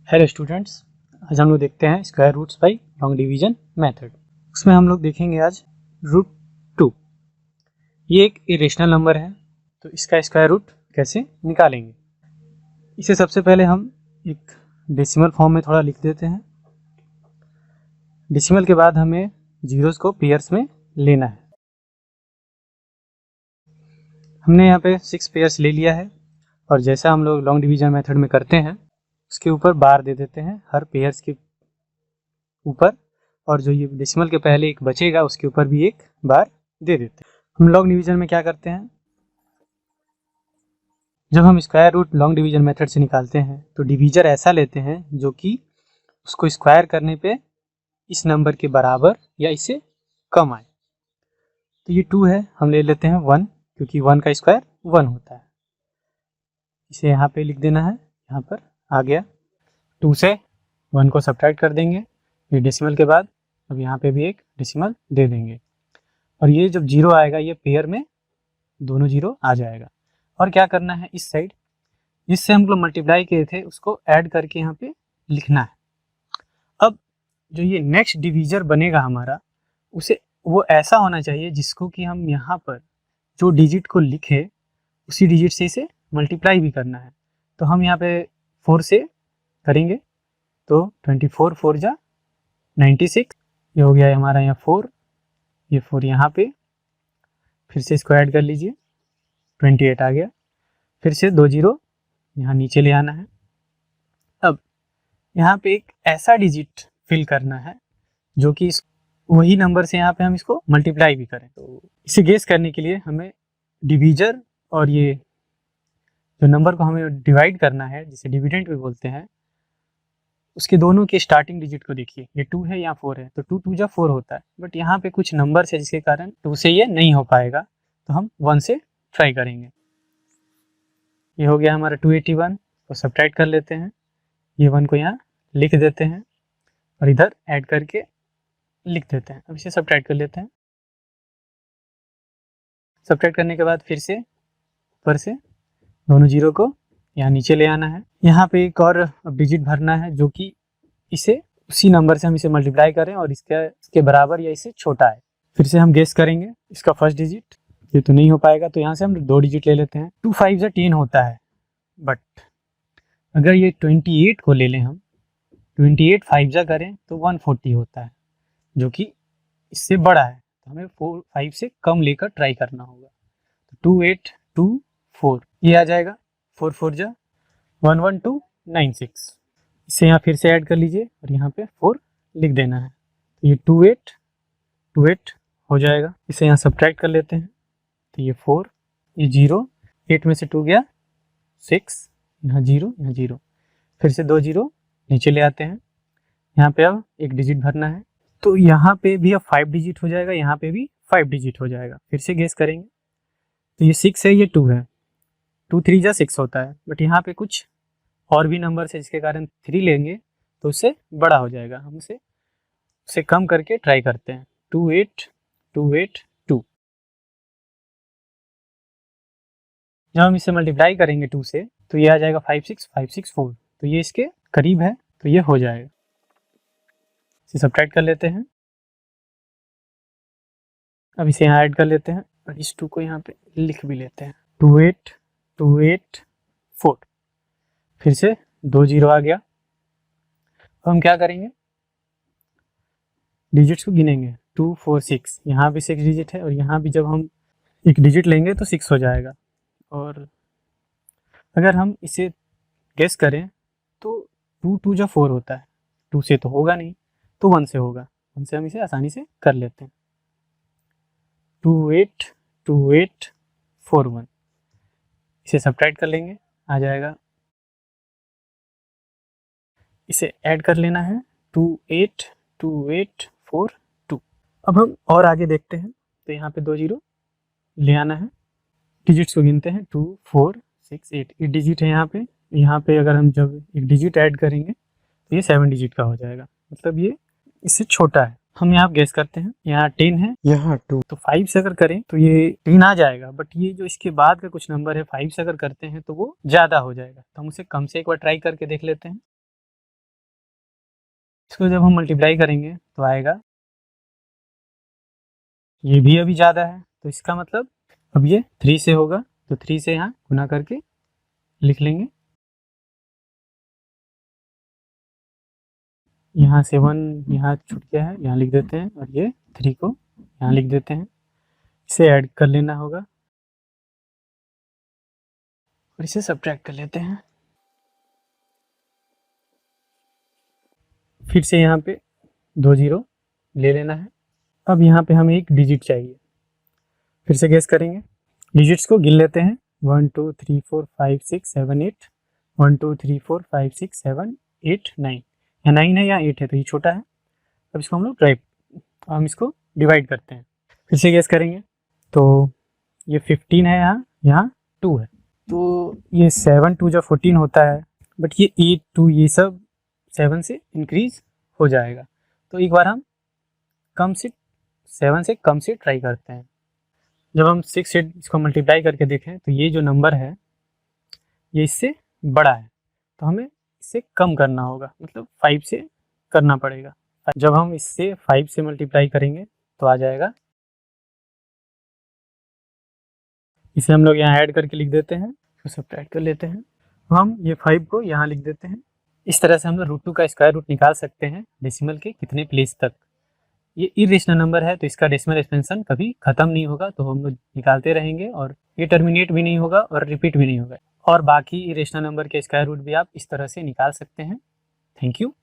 Hello students, आज हम लोग देखते हैं square roots by long division method. उसमें हम लोग देखेंगे आज रूट 2। ये एक इरेशनल नंबर है, तो इसका स्क्वायर रूट कैसे निकालेंगे। इसे सबसे पहले हम एक डेसिमल फॉर्म में थोड़ा लिख देते हैं। डेसिमल के बाद हमें जीरोस को पेयर्स में लेना है। हमने यहाँ पे 6 पेयर्स ले लिया है और जैसा हम लोग लॉन्ग डिवीजन मेथड में करते हैं उसके ऊपर बार दे देते हैं हर पेयर्स के ऊपर, और जो ये डेसिमल के पहले एक बचेगा उसके ऊपर भी एक बार दे देते हैं। हम लॉन्ग डिवीजन में क्या करते हैं, जब हम square root long division method से निकालते हैं तो डिवीजर ऐसा लेते हैं जो कि उसको स्क्वायर करने पे इस नंबर के बराबर या इससे कम आए। तो ये 2 है, हम ले लेते हैं 1, क्योंकि 1 का स्क्वायर 1 होता है। इसे यहाँ पे लिख देना है, यहाँ पर आ गया। 2 से 1 को सब्ट्रैक्ट कर देंगे, ये डेसिमल के बाद अब यहाँ पे भी एक डेसिमल दे देंगे, और ये जब 0 आएगा ये पेयर में दोनों 0 आ जाएगा। और क्या करना है, इस साइड जिससे हम लोग मल्टीप्लाई किए थे उसको ऐड करके यहाँ पे लिखना है। अब जो ये नेक्स्ट डिवीजर बनेगा हमारा, उसे वो ऐसा होना चाहिए जिसको कि हम यहाँ पर जो डिजिट को लिखे उसी डिजिट से इसे मल्टीप्लाई भी करना है। तो हम यहाँ पे 4 से करेंगे, तो 24 4 जा 96, ये हो गया है हमारा यहाँ 4, ये 4 यहाँ पे, फिर से इसको ऐड कर लीजिए 28 आ गया, फिर से 2 0 यहाँ नीचे ले आना है। अब यहाँ पे एक ऐसा डिजिट फिल करना है जो कि वही नंबर से यहाँ पे हम इसको मल्टीप्लाई भी करें। तो इसे गेस करने के लिए हमें डिवीजर और ये जो नंबर को हमें डिवाइड करना है, जिसे डिविडेंड भी बोलते हैं, उसके दोनों के स्टार्टिंग डिजिट को देखिए। ये 2 है या 4 है, तो 2 2 जा 4 होता है, बट यहाँ पे कुछ नंबर है जिसके कारण 2 से ये नहीं हो पाएगा, तो हम 1 से ट्राई करेंगे। ये हो गया हमारा 281 को सब्ट्रैक्ट कर लेते हैं, ये 1 को यहाँ लिख देते हैं और इधर ऐड करके लिख देते हैं। अब इसे सब्ट्रैक्ट कर लेते हैं। सब्ट्रैक्ट करने के बाद फिर से ऊपर से दोनों 0 को यहाँ नीचे ले आना है। यहाँ पे एक और डिजिट भरना है जो कि इसे उसी नंबर से हम इसे मल्टीप्लाई करें और इसके बराबर या इससे छोटा है। फिर से हम गेस करेंगे इसका फर्स्ट डिजिट, ये तो नहीं हो पाएगा, तो यहाँ से हम 2 डिजिट ले लेते हैं। 2 5 जा 10 होता है, बट अगर ये 28 को ले लें हम, 28 5 जा करें तो 140 होता है, जो कि इससे बड़ा है, तो हमें 4 5 से कम लेकर ट्राई करना होगा। तो 2 8 2 4 ये आ जाएगा, 4 4 जा 11296। इसे यहाँ फिर से ऐड कर लीजिए और यहाँ पे 4 लिख देना है, तो ये 2 8 हो जाएगा। इसे यहाँ सब्ट्रैक्ट कर लेते हैं, तो ये 4, ये 0, 8 में से 2 गया 6, यहाँ 0 यहाँ 0, फिर से 2 0 नीचे ले आते हैं। यहाँ पे अब एक डिजिट भरना है, तो यहाँ पे भी अब 5 डिजिट हो जाएगा, यहाँ पे भी 5 डिजिट हो जाएगा। फिर से गेस करेंगे, तो ये 6 है, ये 2 है, 2 3 जा 6 होता है, बट यहाँ पे कुछ और भी नंबर है जिसके कारण 3 लेंगे तो उससे बड़ा हो जाएगा। हम उसे कम करके ट्राई करते हैं। 2 8 2 8 2, जब हम इसे मल्टीप्लाई करेंगे 2 से तो ये आ जाएगा 5 6 5 6 4, तो ये इसके करीब है, तो ये हो जाएगा। इसे सब्ट्रैक्ट कर लेते हैं, अब इसे यहाँ ऐड कर लेते हैं और इस 2 को यहाँ पे लिख भी लेते हैं। 2 8 2 8 4, फिर से 2 0 आ गया। अब हम क्या करेंगे, डिजिट्स को गिनेंगे। 2 4 6, यहाँ भी 6 डिजिट है और यहाँ भी जब हम एक डिजिट लेंगे तो 6 हो जाएगा। और अगर हम इसे गेस करें तो 2 2 जा 4 होता है, 2 से तो होगा नहीं, तो 1 से होगा। 1 से हम इसे आसानी से कर लेते हैं। 2 8 2 8 4 1, इसे सब्ट्रैक्ट कर लेंगे, आ जाएगा। इसे ऐड कर लेना है, 2 8 2 8 4 2। अब हम और आगे देखते हैं, तो यहाँ पे 2 0 ले आना है, डिजिट्स को गिनते हैं। 2 4 6 8, ये डिजिट है यहाँ पे। यहाँ पे अगर हम जब एक डिजिट ऐड करेंगे तो ये 7 डिजिट का हो जाएगा, मतलब ये इससे छोटा है। हम यहाँ गेस करते हैं, यहाँ 10 है, यहाँ 2, तो 5 से अगर करें तो ये 10 आ जाएगा, बट ये जो इसके बाद का कुछ नंबर है 5 से अगर करते हैं तो वो ज़्यादा हो जाएगा, तो हम उसे कम से एक बार ट्राई करके देख लेते हैं। इसको जब हम मल्टीप्लाई करेंगे तो आएगा, ये भी अभी ज़्यादा है तो इसका मतलब अब ये 3 से होगा, तो 3 से यहाँ गुना करके लिख लेंगे। यहाँ से 1 यहाँ छूट गया है, यहाँ लिख देते हैं, और ये 3 को यहाँ लिख देते हैं। इसे ऐड कर लेना होगा और इसे सब्ट्रैक्ट कर लेते हैं। फिर से यहाँ पे 2 0 ले लेना है। अब यहाँ पे हमें एक डिजिट चाहिए, फिर से गैस करेंगे, डिजिट्स को गिन लेते हैं। 1 2 3 4 5 6 7 8, 1 2 3 4 5 6 7 8 9, यहाँ 9 है, यहाँ 8 है, तो ये छोटा है। अब इसको हम लोग हम इसको डिवाइड करते हैं। फिर से गैस करेंगे तो ये 15 है, यहाँ 2 है, तो ये 7 2 जब 14 होता है, बट ये 8 2 ये सब 7 से इंक्रीज हो जाएगा। तो एक बार हम 7 से कम से ट्राई करते हैं। जब हम 6 से इसको मल्टीप्लाई करके देखें तो ये जो नंबर है ये इससे बड़ा है, तो हमें इससे कम करना होगा, मतलब 5 से करना पड़ेगा। जब हम इससे 5 से मल्टीप्लाई करेंगे तो आ जाएगा, इसे हम लोग यहाँ ऐड करके लिख देते हैं, फिर सब्ट्रैक्ट कर लेते हैं। हम ये 5 को यहाँ लिख देते हैं। इस तरह से हम लोग √2 का स्क्वायर रूट निकाल सकते हैं डेसिमल के कितने प्लेस तक। ये इरेशनल नंबर है तो इसका डेसिमल एक्सपेंशन कभी ख़त्म नहीं होगा, तो हम लोग निकालते रहेंगे और ये टर्मिनेट भी नहीं होगा और रिपीट भी नहीं होगा। और बाकी इरेशनल नंबर के स्क्वायर रूट भी आप इस तरह से निकाल सकते हैं। Thank you.